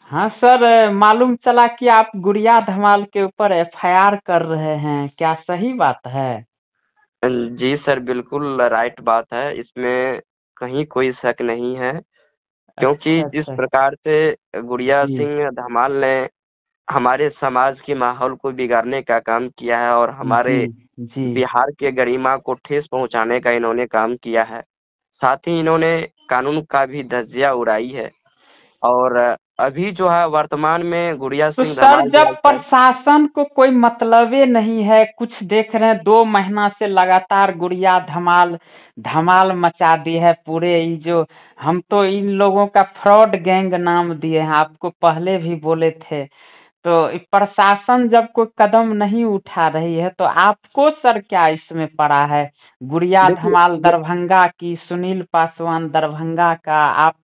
हाँ सर, मालूम चला कि आप गुड़िया धमाल के ऊपर एफआईआर कर रहे हैं, क्या सही बात है? जी सर, बिल्कुल राइट बात है। इसमें कहीं कोई शक नहीं है, क्योंकि अच्छा जिस अच्छा। प्रकार से गुड़िया जी सिंह धमाल ने हमारे समाज के माहौल को बिगाड़ने का काम किया है और जी हमारे जी। बिहार के गरिमा को ठेस पहुंचाने का इन्होंने काम किया है। साथ ही इन्होंने कानून का भी धज्जियां उड़ाई है। और अभी जो है वर्तमान में गुड़िया तो सिंह सर, धमाल जो जब है सर। प्रशासन को कोई मतलब ही नहीं है, कुछ देख रहे हैं 2 महीना से लगातार गुड़िया धमाल धमाल मचा दी है पूरे, ये जो हम तो इन लोगों का फ्रॉड गैंग नाम दिए हैं, आपको पहले भी बोले थे। तो प्रशासन जब कोई कदम नहीं उठा रही है तो आपको सर क्या इसमें पड़ा है? गुड़िया देखिए धमाल दरभंगा की, सुनील पासवान दरभंगा का, आप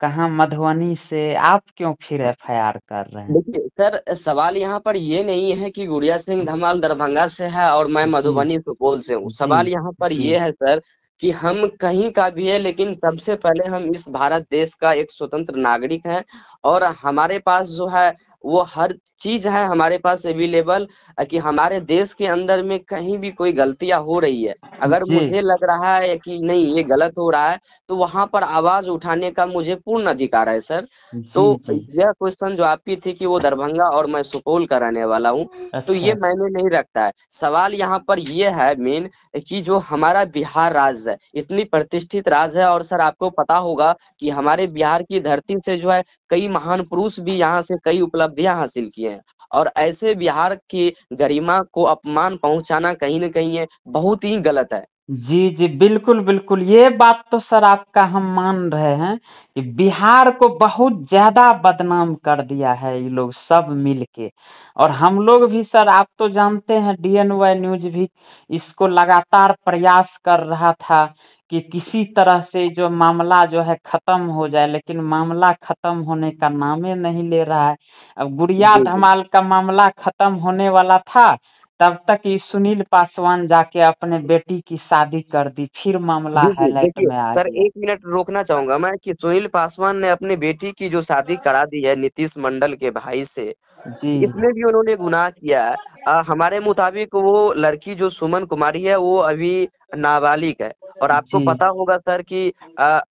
कहाँ मधुबनी से, आप क्यों फिर एफआईआर कर रहे हैं? देखिए सर, सवाल यहाँ पर ये नहीं है कि गुड़िया सिंह धमाल दरभंगा से है और मैं जी मधुबनी सुपौल से हूँ। जी सवाल यहाँ पर जी। ये है सर कि हम कहीं का भी है, लेकिन सबसे पहले हम इस भारत देश का एक स्वतंत्र नागरिक हैं। और हमारे पास जो है वो हर चीज़ है हमारे पास अवेलेबल, कि हमारे देश के अंदर में कहीं भी कोई गलतियाँ हो रही है, अगर जी मुझे लग रहा है कि नहीं ये गलत हो रहा है, तो वहाँ पर आवाज़ उठाने का मुझे पूर्ण अधिकार है सर। तो जी जी। यह क्वेश्चन जो आपकी थी कि वो दरभंगा और मैं सुपौल का रहने वाला हूँ, तो ये अच्छा। मैंने नहीं रखता है। सवाल यहाँ पर ये है मेन, कि जो हमारा बिहार राज्य है इतनी प्रतिष्ठित राज्य है, और सर आपको पता होगा कि हमारे बिहार की धरती से जो है कई महान पुरुष भी यहाँ से कई उपलब्धियां हासिल किए हैं। और ऐसे बिहार की गरिमा को अपमान पहुंचाना कहीं न कहीं ये बहुत ही गलत है। जी जी, बिल्कुल बिल्कुल, ये बात तो सर आपका हम मान रहे हैं कि बिहार को बहुत ज्यादा बदनाम कर दिया है ये लोग सब मिल के। और हम लोग भी सर, आप तो जानते हैं, डीएनवाई न्यूज भी इसको लगातार प्रयास कर रहा था कि किसी तरह से जो मामला जो है खत्म हो जाए, लेकिन मामला खत्म होने का नामे नहीं ले रहा है। अब गुड़िया जी जी। धमाल का मामला खत्म होने वाला था, तब तक ये सुनील पासवान जाके अपने बेटी की शादी कर दी, फिर मामला जी जी, हाईलाइट देखिए में आ सर, गया। 1 मिनट रोकना चाहूंगा मैं कि सुनील पासवान ने अपनी बेटी की जो शादी करा दी है नीतीश मंडल के भाई से, जी इसमें भी उन्होंने गुनाह किया है। हमारे मुताबिक वो लड़की जो सुमन कुमारी है वो अभी नाबालिग है। और आपको जी पता होगा सर कि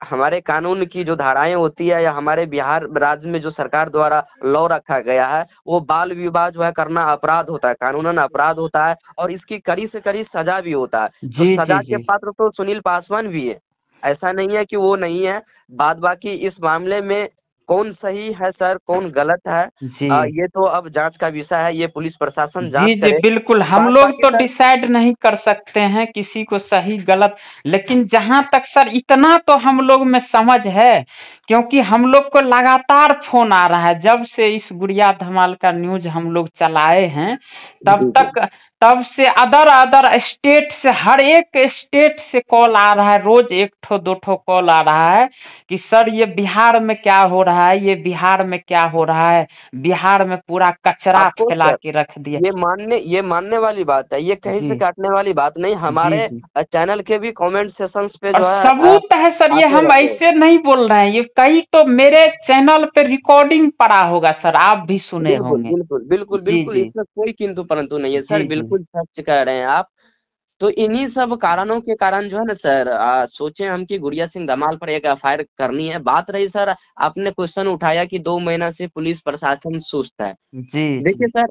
हमारे कानून की जो धाराएं होती है या हमारे बिहार राज्य में जो सरकार द्वारा लॉ रखा गया है, वो बाल विवाह जो है करना अपराध होता है, कानूनन अपराध होता है, और इसकी कड़ी से कड़ी सजा भी होता है। तो जी जी सजा के जी पात्र तो सुनील पासवान भी है, ऐसा नहीं है कि वो नहीं है। बाद बाकी इस मामले में कौन सही है सर कौन गलत है, जी ये तो अब जांच का विषय है, ये पुलिस प्रशासन जांच जी जी, करे। बिल्कुल, हम बाद लोग बाकी तो सर। डिसाइड नहीं कर सकते हैं किसी को सही गलत, लेकिन जहां तक सर इतना तो हम लोग में समझ है, क्योंकि हम लोग को लगातार फोन आ रहा है जब से इस गुड़िया धमाल का न्यूज हम लोग चलाए हैं, तब जी जी। तक, तब से अदर अदर स्टेट से, हर एक स्टेट से कॉल आ रहा है, रोज एक ठो दो ठो कॉल आ रहा है कि सर ये बिहार में क्या हो रहा है, ये बिहार में क्या हो रहा है, बिहार में पूरा कचरा आपको फैला सर के रख दिया। ये मानने वाली बात है, ये कहीं जी से काटने वाली बात नहीं। जी हमारे जी। चैनल के भी कमेंट सेशंस पे और जो है सबूत है सर, ये आते हम रहते हैं। ऐसे नहीं बोल रहे हैं, ये कई तो मेरे चैनल पे रिकॉर्डिंग पड़ा होगा सर, आप भी सुने बिल्कुल होंगे। बिल्कुल बिल्कुल जी बिल्कुल, जी इसमें कोई किंतु परंतु नहीं है सर, जी जी बिल्कुल सच कह रहे हैं आप। तो इन्हीं सब कारणों के कारण जो है ना सर, सोचे हम कि गुड़िया सिंह धमाल पर एक एफआईआर करनी है। बात रही सर, आपने क्वेश्चन उठाया कि 2 महीना से पुलिस प्रशासन सुस्त है। जी देखिए जी। सर,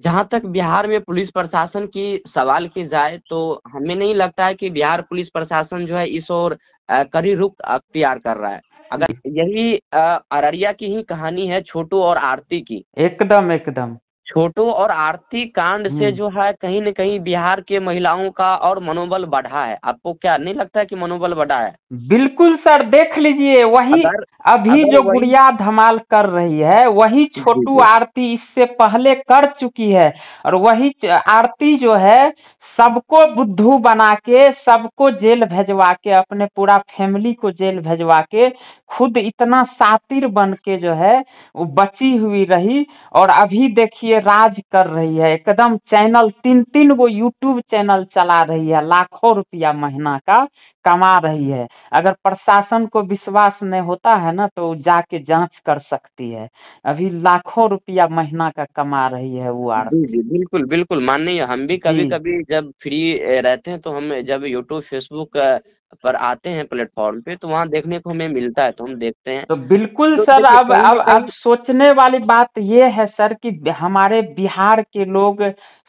जहाँ तक बिहार में पुलिस प्रशासन की सवाल की जाए, तो हमें नहीं लगता है कि बिहार पुलिस प्रशासन जो है इस ओर कड़ी रुख अख्तियार कर रहा है। अगर यही अररिया की ही कहानी है छोटू और आरती की। एकदम एकदम। छोटू और आरती कांड से हम्म। जो है कहीं न कहीं बिहार के महिलाओं का और मनोबल बढ़ा है। आपको क्या नहीं लगता है कि मनोबल बढ़ा है? बिल्कुल सर, देख लीजिए, वही अगर अभी अगर जो वही। गुड़िया धमाल कर रही है, वही जी छोटू जी। आरती इससे पहले कर चुकी है। और वही आरती जो है, सबको बुद्धू बना के, सबको जेल भेजवा के, अपने पूरा फैमिली को जेल भेजवा के, खुद इतना शातिर बन के जो है वो बची हुई रही। और अभी देखिए राज कर रही है, एकदम चैनल, 3 3 गो यूट्यूब चैनल चला रही है, लाखों रुपया महीना का कमा रही है। अगर प्रशासन को विश्वास नहीं होता है ना तो जाके जांच कर सकती है। अभी लाखों रुपया महीना का कमा रही है वो जी, आरती। जी, बिल्कुल, बिल्कुल मानिए हम भी जी। कभी-कभी जब फ्री रहते हैं तो हम जब यूट्यूब, फेसबुक पर आते हैं प्लेटफ़ॉर्म पे तो वहाँ देखने को हमें मिलता है तो हम देखते हैं। तो बिल्कुल तो सर, देखिए अब कहीं अब न अब कहीं सोचने वाली बात ये है सर कि हमारे बिहार के लोग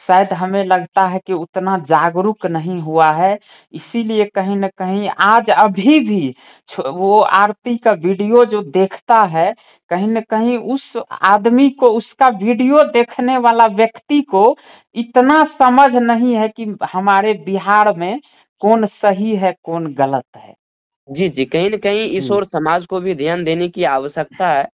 शायद हमें लगता है कि उतना जागरूक नहीं हुआ है, इसीलिए कहीं न कहीं आज अभी भी वो आरती का वीडियो जो देखता है, कहीं न कहीं उस आदमी को, उसका वीडियो देखने वाला व्यक्ति को इतना समझ नहीं है कि हमारे बिहार में कौन सही है, कौन गलत है। जी, जी। कहीं न कहीं इस जी। ओर समाज को भी ध्यान देने की आवश्यकता है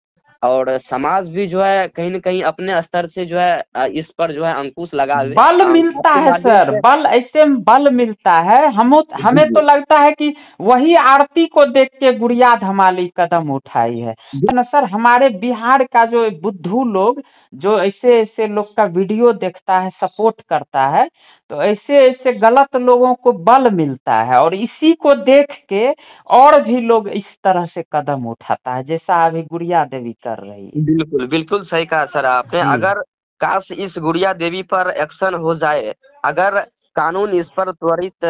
और समाज भी जो है कहीं न कहीं अपने स्तर से जो है इस पर जो है अंकुश लगावे। बल मिलता आपके है माध्यम सर, से बल ऐसे में बल मिलता है। जी, हमें तो जी। लगता है कि वही आरती को देख के गुड़िया धमाली कदम उठाई है ना सर। हमारे बिहार का जो बुद्धू लोग जो ऐसे ऐसे लोग का वीडियो देखता है, सपोर्ट करता है, तो ऐसे ऐसे गलत लोगों को बल मिलता है और इसी को देख के और भी लोग इस तरह से कदम उठाता है, जैसा अभी गुड़िया देवी कर रही है। बिल्कुल, बिल्कुल सही कहा सर आपने। जी। अगर काश इस गुड़िया देवी पर एक्शन हो जाए, अगर कानून इस पर त्वरित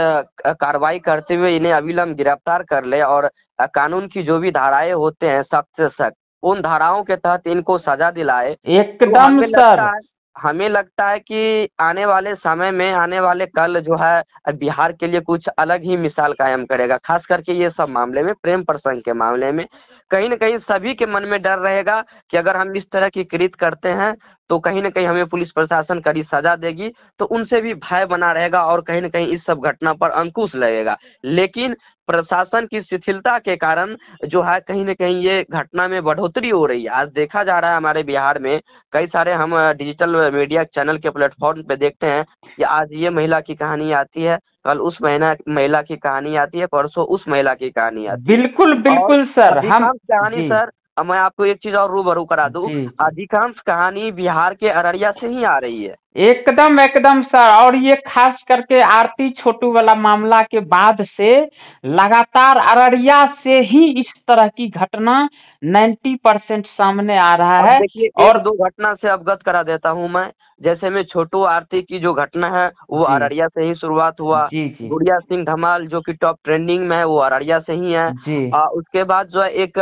कार्रवाई करते हुए इन्हें अविलंब गिरफ्तार कर ले और कानून की जो भी धाराएँ होते हैं सख्त से सख्त, उन धाराओं के तहत इनको सज़ा दिलाए, तो एकदम सर। हमें लगता है कि आने वाले समय में, आने वाले कल जो है बिहार के लिए कुछ अलग ही मिसाल कायम करेगा। ख़ास करके ये सब मामले में, प्रेम प्रसंग के मामले में। कहीं न कहीं सभी के मन में डर रहेगा कि अगर हम इस तरह की कृत्य करते हैं, तो कहीं न कहीं हमें पुलिस प्रशासन कड़ी सज़ा देगी, तो उनसे भी भय बना रहेगा और कहीं न कहीं इस सब घटना पर अंकुश लगेगा। लेकिन प्रशासन की शिथिलता के कारण जो है कहीं न कहीं ये घटना में बढ़ोतरी हो रही है। आज देखा जा रहा है हमारे बिहार में कई सारे हम डिजिटल मीडिया चैनल के प्लेटफ़ॉर्म पे देखते हैं कि आज ये महिला की कहानी आती है, कल उस महिला की कहानी आती है, परसों उस महिला की कहानी आती है। बिल्कुल, और बिल्कुल सर, हम अधिकांश कहानी जी, सर मैं आपको एक चीज़ और रूबरू करा दूँ, जी, जी। अधिकांश कहानी बिहार के अररिया से ही आ रही है। एकदम, एकदम सर, और ये ख़ास करके आरती छोटू वाला मामला के बाद से लगातार अररिया से ही इस तरह की घटना 90% सामने आ रहा अब है। देखिए और 1-2 घटना से अवगत करा देता हूँ मैं। जैसे में छोटू आरती की जो घटना है वो जी, अररिया से ही शुरुआत हुआ। जी, जी, गुड़िया सिंह धमाल जो कि टॉप ट्रेंडिंग में है वो अररिया से ही है। जी। उसके बाद जो है एक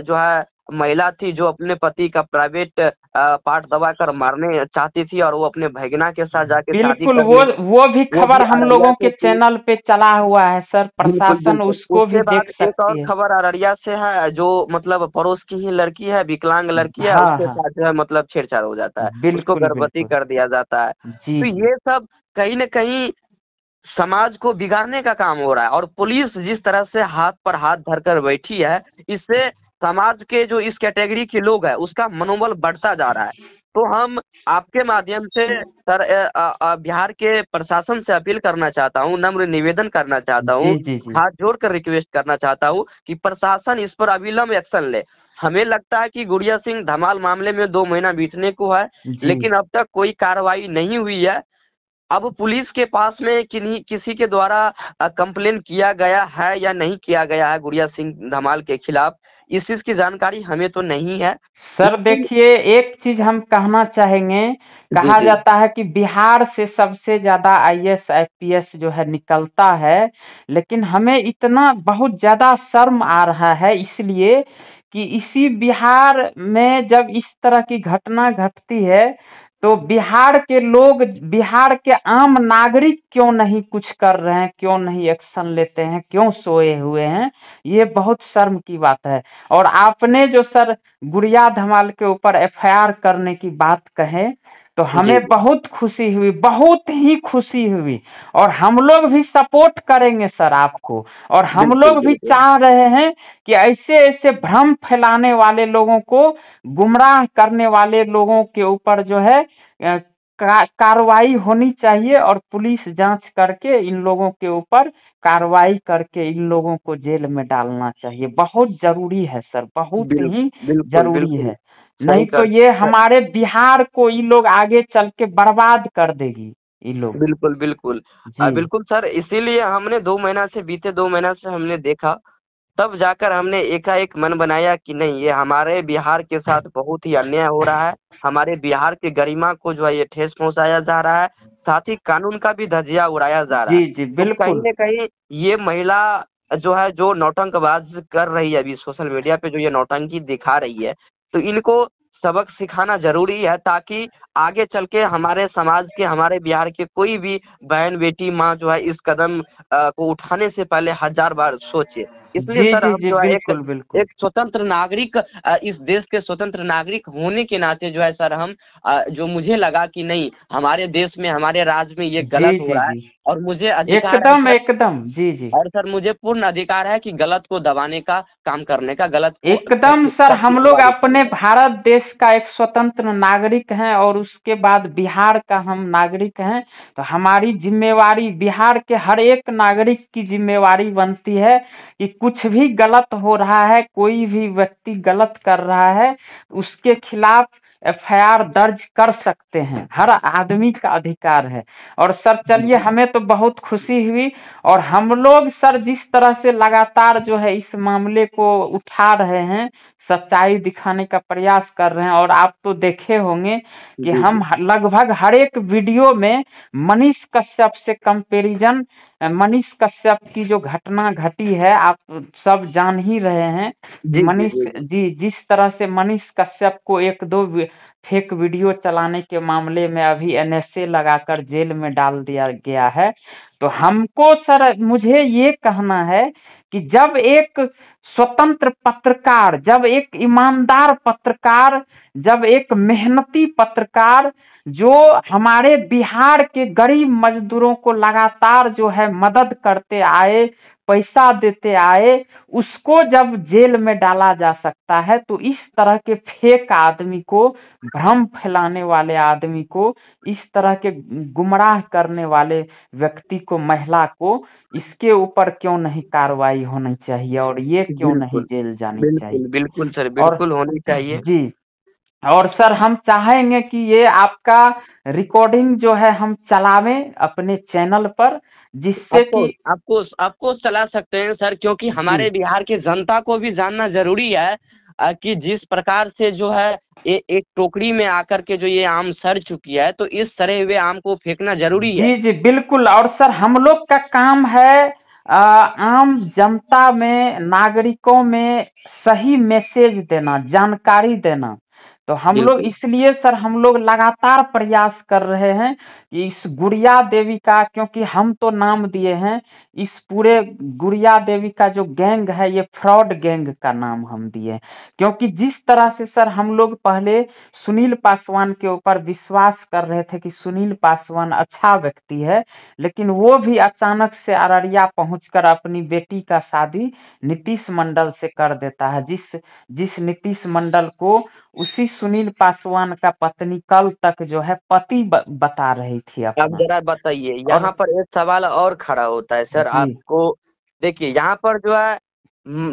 जो है महिला थी जो अपने पति का प्राइवेट पार्ट दबाकर मारने चाहती थी और वो अपने भगीना के साथ जाके शादी बिल्कुल, कर वो ली। वो भी वो भी खबर हम अररिया लोगों के से थी। चैनल पे चला हुआ है सर, बिल्कुल, प्रशासन बिल्कुल। उसको भी उसके बाद देख एक और सकती है। खबर अररिया से है जो मतलब पड़ोस की ही लड़की है, विकलांग लड़की है, हाँ, उसके हाँ। साथ जो है मतलब छेड़छाड़ हो जाता है, उसको बिल्कुल, गर्भवती बिल्कुल। कर दिया जाता है। जी, तो जी। ये सब कहीं न कहीं समाज को बिगाड़ने का काम हो रहा है और पुलिस जिस तरह से हाथ पर हाथ धरकर बैठी है, इससे समाज के जो इस कैटेगरी के लोग हैं, उसका मनोबल बढ़ता जा रहा है। तो हम आपके माध्यम से सर बिहार के प्रशासन से अपील करना चाहता हूँ, नम्र निवेदन करना चाहता हूँ, जी, जी, जी। हाथ जोड़कर रिक्वेस्ट करना चाहता हूँ कि प्रशासन इस पर अविलंब एक्शन ले। हमें लगता है कि गुड़िया सिंह धमाल मामले में 2 महीना बीतने को है, जी। लेकिन अब तक कोई कार्रवाई नहीं हुई है। अब पुलिस के पास में किन्हीं किसी के द्वारा कंप्लेन किया गया है या नहीं किया गया है गुड़िया सिंह धमाल के खिलाफ, इस चीज़ की जानकारी हमें तो नहीं है। सर लेकिन देखिए, एक चीज हम कहना चाहेंगे, जी, कहा जी। जाता है कि बिहार से सबसे ज्यादा आईएएस आईपीएस जो है निकलता है, लेकिन हमें इतना बहुत ज्यादा शर्म आ रहा है इसलिए कि इसी बिहार में जब इस तरह की घटना घटती है तो बिहार के लोग, बिहार के आम नागरिक क्यों नहीं कुछ कर रहे हैं, क्यों नहीं एक्शन लेते हैं, क्यों सोए हुए हैं, ये बहुत शर्म की बात है। और आपने जो सर गुड़िया धमाल के ऊपर एफआईआर करने की बात कहे तो जी, हमें बहुत खुशी हुई, बहुत ही खुशी हुई। और हम लोग भी सपोर्ट करेंगे सर आपको, और हम बिल्कुल, लोग भी बिल्कुल। चाह रहे हैं कि ऐसे ऐसे भ्रम फैलाने वाले लोगों को, गुमराह करने वाले लोगों के ऊपर जो है कार्रवाई होनी चाहिए और पुलिस जांच करके इन लोगों के ऊपर कार्रवाई करके इन लोगों को जेल में डालना चाहिए। बहुत जरूरी है सर, बहुत बिल ही बिल्कुल, जरूरी बिल्कुल। है। सही नहीं कहा तो ये हमारे बिहार को ये लोग आगे चल के बर्बाद कर देगी। ये लोग। बिल्कुल, बिल्कुल। जी बिल्कुल सर, इसीलिए हमने 2 महीना से बीते 2 महीना से हमने देखा, तब जाकर हमने एकाएक मन बनाया कि नहीं, ये हमारे बिहार के साथ बहुत ही अन्याय हो रहा है। हमारे बिहार की गरिमा को जो है ये ठेस पहुँचाया जा रहा है, साथ ही कानून का भी धज्जियाँ उड़ाया जा रहा जी है। जी तो कहीं बिल्कुल। न कहीं ये महिला जो है, जो नौटंकबाज़ कर रही है अभी सोशल मीडिया पे, जो ये नौटंकी दिखा रही है, तो इनको सबक सिखाना ज़रूरी है, ताकि आगे चल के हमारे समाज के, हमारे बिहार के कोई भी बहन-बेटी, माँ जो है इस कदम को उठाने से पहले 1000 बार सोचे। इसलिए जी सर जी हम जी जो है एक बिल्कुल बिल्कुल। एक स्वतंत्र नागरिक, इस देश के स्वतंत्र नागरिक होने के नाते जो है सर हम, जो मुझे लगा कि नहीं, हमारे देश में, हमारे राज्य में ये जी गलत हो जी रहा है, जी और मुझे अधिकार है एकदम सर, एकदम। जी जी और सर मुझे पूर्ण अधिकार है कि गलत को दबाने का, काम करने का, गलत को एकदम सत्य सर, सत्य हम की लोग आवाज़ उठाने अपने का। भारत देश का एक स्वतंत्र नागरिक हैं और उसके बाद बिहार का हम नागरिक हैं। तो हमारी जिम्मेवारी, बिहार के हर एक नागरिक की जिम्मेवारी बनती है कि कुछ भी गलत हो रहा है, कोई भी व्यक्ति गलत कर रहा है, उसके खिलाफ एफआईआर दर्ज कर सकते हैं, हर आदमी का अधिकार है। और सर चलिए, हमें तो बहुत खुशी हुई। और हम लोग सर जिस तरह से लगातार जो है इस मामले को उठा रहे हैं, सच्चाई दिखाने का प्रयास कर रहे हैं, और आप तो देखे होंगे कि जी, हम जी। लगभग हर एक वीडियो में मनीष कश्यप से कंपैरिजन, मनीष कश्यप की जो घटना घटी है आप सब जान ही रहे हैं कि जी, जी, मनीष जी, जी। जी जिस तरह से मनीष कश्यप को एक दो फेक वीडियो चलाने के मामले में अभी एनएसए लगाकर जेल में डाल दिया गया है। तो हमको सर, मुझे ये कहना है कि जब एक स्वतंत्र पत्रकार, जब एक ईमानदार पत्रकार, जब एक मेहनती पत्रकार जो हमारे बिहार के गरीब मजदूरों को लगातार जो है मदद करते आए, पैसा देते आए, उसको जब जेल में डाला जा सकता है, तो इस तरह के फेक आदमी को, भ्रम फैलाने वाले आदमी को, इस तरह के गुमराह करने वाले व्यक्ति को, महिला को, इसके ऊपर क्यों नहीं कार्रवाई होनी चाहिए और ये क्यों नहीं बिल्कुल, जेल जानी चाहिए। बिल्कुल, बिल्कुल सर, और बिल्कुल होनी चाहिए। जी, और सर हम चाहेंगे कि ये आपका रिकॉर्डिंग जो है हम चलावें अपने चैनल पर, जिससे आपको कि आपको आपको चला सकते हैं सर, क्योंकि जी हमारे बिहार की जनता को भी जानना ज़रूरी है, कि जिस प्रकार से जो है एक टोकरी में आकर के जो ये आम सड़ चुकी है, तो इस सड़े हुए आम को फेंकना ज़रूरी है। जी जी बिल्कुल। और सर हम लोग का काम है आम जनता में, नागरिकों में सही मैसेज देना, जानकारी देना। तो हम लोग बिल्कुल। इसलिए सर, हम लोग लगातार प्रयास कर रहे हैं कि इस गुड़िया देवी का, क्योंकि हम तो नाम दिए हैं, इस पूरे गुड़िया देवी का जो गैंग है, ये फ्रॉड गैंग का नाम हम दिए हैं। क्योंकि जिस तरह से सर हम लोग पहले सुनील पासवान के ऊपर विश्वास कर रहे थे कि सुनील पासवान अच्छा व्यक्ति है, लेकिन वो भी अचानक से अररिया पहुंचकर अपनी बेटी का शादी नीतीश मंडल से कर देता है, जिस जिस नीतीश मंडल को उसी सुनील पासवान का पत्नी कल तक जो है पति बता रही थी अब अपना। ज़रा बताइए, और यहाँ पर एक सवाल और खड़ा होता है सर, जी आपको देखिए, यहाँ पर जो है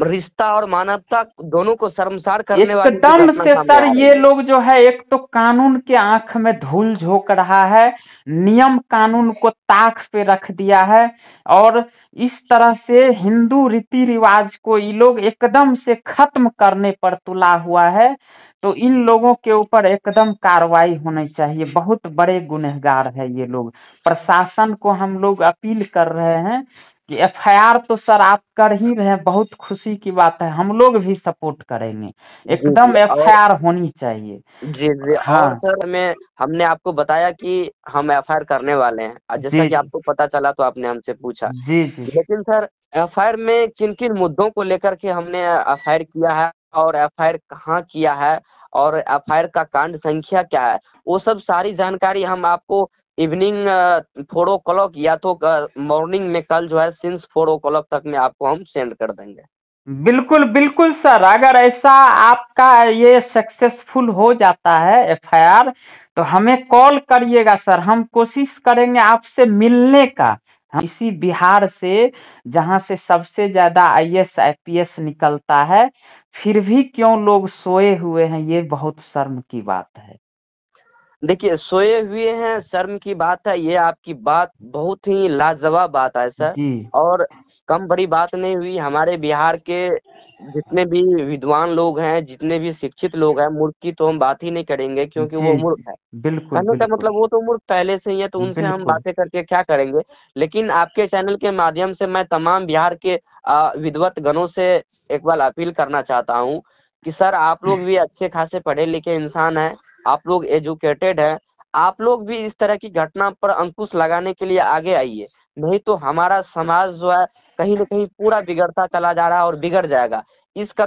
रिश्ता और मानवता दोनों को शर्मसार करने वाली भी एकदम घटना से सामने सर, आ ये रही है। लोग जो है एक तो कानून के आंख में धूल झोंक रहा है, नियम कानून को ताक पे रख दिया है, और इस तरह से हिंदू रीति रिवाज को ये लोग एकदम से खत्म करने पर तुला हुआ है। तो इन लोगों के ऊपर एकदम कार्रवाई होनी चाहिए, बहुत बड़े गुनहगार है ये लोग। प्रशासन को हम लोग अपील कर रहे हैं कि एफआईआर तो सर आप कर ही रहे हैं, बहुत खुशी की बात है, हम लोग भी सपोर्ट करेंगे, जी, जी। एकदम और एफआईआर होनी चाहिए। जी, जी। हाँ। और सर हमने आपको बताया कि हम एफआईआर करने वाले हैं। जैसा जी कि जी आपको पता चला तो आपने हमसे पूछा। जी जी लेकिन सर, एफआईआर में किन-किन मुद्दों को लेकर के हमने एफआईआर किया है, और एफआईआर कहाँ किया है, और एफआईआर का कांड संख्या क्या है, वो सब सारी जानकारी हम आपको इवनिंग 4 ओ क्लॉक या तो मॉर्निंग में कल जो है सिंस 4 ओ क्लॉक तक में आपको हम सेंड कर देंगे। बिल्कुल बिल्कुल सर, अगर ऐसा आपका ये सक्सेसफुल हो जाता है एफआईआर, तो हमें कॉल करिएगा सर, हम कोशिश करेंगे आपसे मिलने का। हम इसी बिहार से, जहाँ से सबसे ज्यादा आईएएस आईपीएस निकलता है, फिर भी क्यों लोग सोए हुए हैं, ये बहुत शर्म की बात है। देखिए, सोए हुए हैं शर्म की बात है, ये आपकी बात बहुत ही लाजवाब बात है सर। जी और कम बड़ी बात नहीं हुई। हमारे बिहार के जितने भी विद्वान लोग हैं, जितने भी शिक्षित लोग हैं, मूर्ख की तो हम बात ही नहीं करेंगे क्योंकि जी वो जी मूर्ख है। बिल्कुल कहने का बिल्कुल मतलब वो तो मूर्ख पहले से ही है, तो उनसे हम बिल्कुल। बातें करके क्या करेंगे। लेकिन आपके चैनल के माध्यम से मैं तमाम बिहार के विद्वत गणों से एक बार अपील करना चाहता हूँ कि सर, आप लोग भी अच्छे खासे पढ़े लिखे इंसान हैं, आप लोग एजुकेटेड हैं, आप लोग भी इस तरह की घटना पर अंकुश लगाने के लिए आगे आइए। नहीं तो हमारा समाज जो है कहीं न कहीं पूरा बिगड़ता चला जा रहा है और बिगड़ जाएगा। इसका